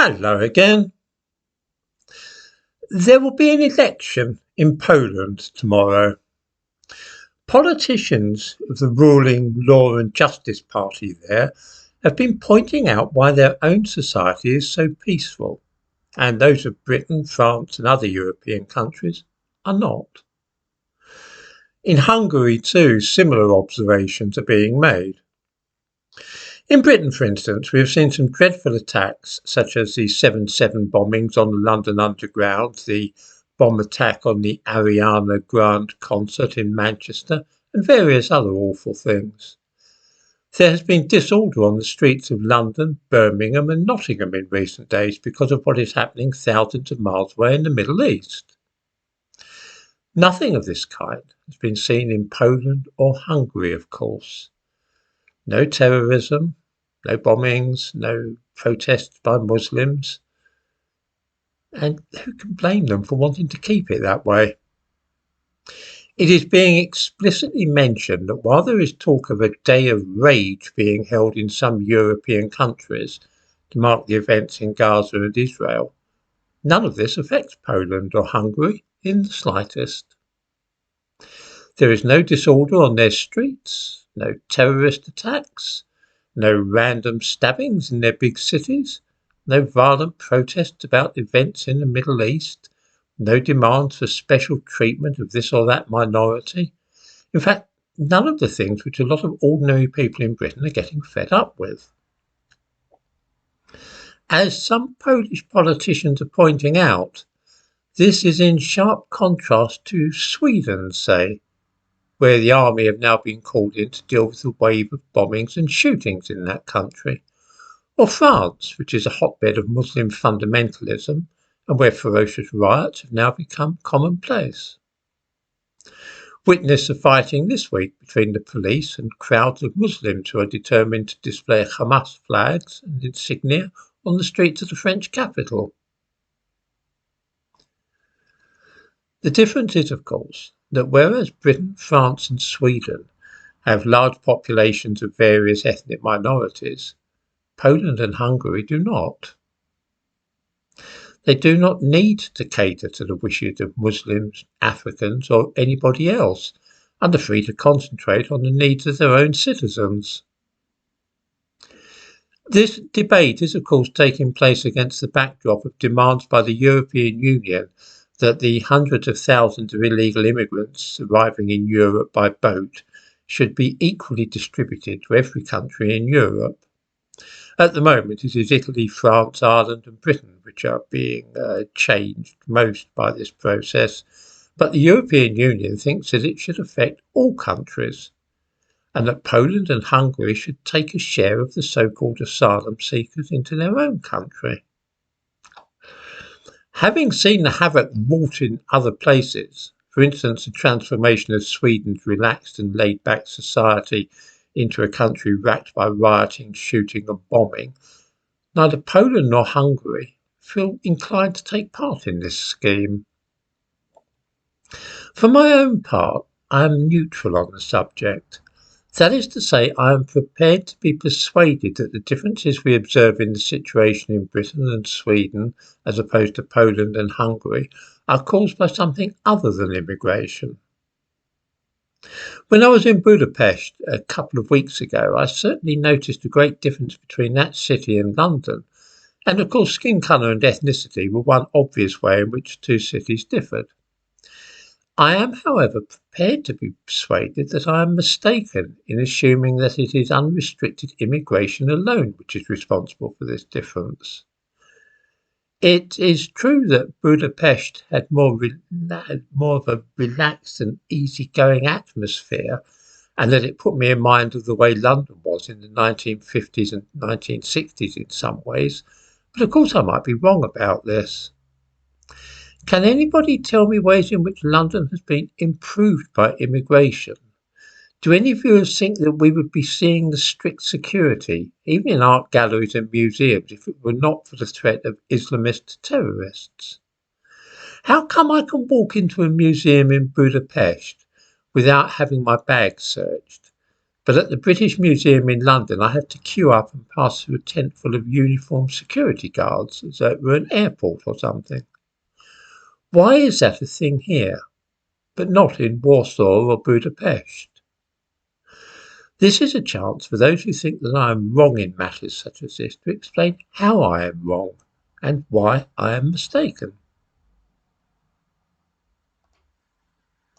Hello again. There will be an election in Poland tomorrow. Politicians of the ruling Law and Justice Party there have been pointing out why their own society is so peaceful, and those of Britain, France, and other European countries are not. In Hungary, too, similar observations are being made. In Britain, for instance, we have seen some dreadful attacks, such as the 7/7 bombings on the London Underground, the bomb attack on the Ariana Grande concert in Manchester, and various other awful things. There has been disorder on the streets of London, Birmingham, and Nottingham in recent days because of what is happening thousands of miles away in the Middle East. Nothing of this kind has been seen in Poland or Hungary, of course. No terrorism, no bombings, no protests by Muslims. And who can blame them for wanting to keep it that way? It is being explicitly mentioned that while there is talk of a day of rage being held in some European countries to mark the events in Gaza and Israel, none of this affects Poland or Hungary in the slightest. There is no disorder on their streets, no terrorist attacks, no random stabbings in their big cities, no violent protests about events in the Middle East, no demands for special treatment of this or that minority. In fact, none of the things which a lot of ordinary people in Britain are getting fed up with. As some Polish politicians are pointing out, this is in sharp contrast to Sweden, say, where the army have now been called in to deal with the wave of bombings and shootings in that country, or France, which is a hotbed of Muslim fundamentalism and where ferocious riots have now become commonplace. Witness the fighting this week between the police and crowds of Muslims who are determined to display Hamas flags and insignia on the streets of the French capital. The difference is, of course, that whereas Britain, France and Sweden have large populations of various ethnic minorities, Poland and Hungary do not. They do not need to cater to the wishes of Muslims, Africans or anybody else, and are free to concentrate on the needs of their own citizens. This debate is, of course, taking place against the backdrop of demands by the European Union that the hundreds of thousands of illegal immigrants arriving in Europe by boat should be equally distributed to every country in Europe. At the moment, it is Italy, France, Ireland and Britain which are being changed most by this process, but the European Union thinks that it should affect all countries, and that Poland and Hungary should take a share of the so-called asylum seekers into their own country. Having seen the havoc wrought in other places, for instance the transformation of Sweden's relaxed and laid-back society into a country racked by rioting, shooting and bombing, neither Poland nor Hungary feel inclined to take part in this scheme. For my own part, I am neutral on the subject. That is to say, I am prepared to be persuaded that the differences we observe in the situation in Britain and Sweden, as opposed to Poland and Hungary, are caused by something other than immigration. When I was in Budapest a couple of weeks ago, I certainly noticed a great difference between that city and London, and of course skin colour and ethnicity were one obvious way in which the two cities differed. I am, however, prepared to be persuaded that I am mistaken in assuming that it is unrestricted immigration alone which is responsible for this difference. It is true that Budapest had more of a relaxed and easygoing atmosphere, and that it put me in mind of the way London was in the 1950s and 1960s in some ways, but of course I might be wrong about this. Can anybody tell me ways in which London has been improved by immigration? Do any of you think that we would be seeing the strict security, even in art galleries and museums, if it were not for the threat of Islamist terrorists? How come I can walk into a museum in Budapest without having my bag searched, But at the British Museum in London, I have to queue up and pass through a tent full of uniformed security guards as though it were an airport or something. Why is that a thing here, but not in Warsaw or Budapest? This is a chance for those who think that I am wrong in matters such as this to explain how I am wrong and why I am mistaken.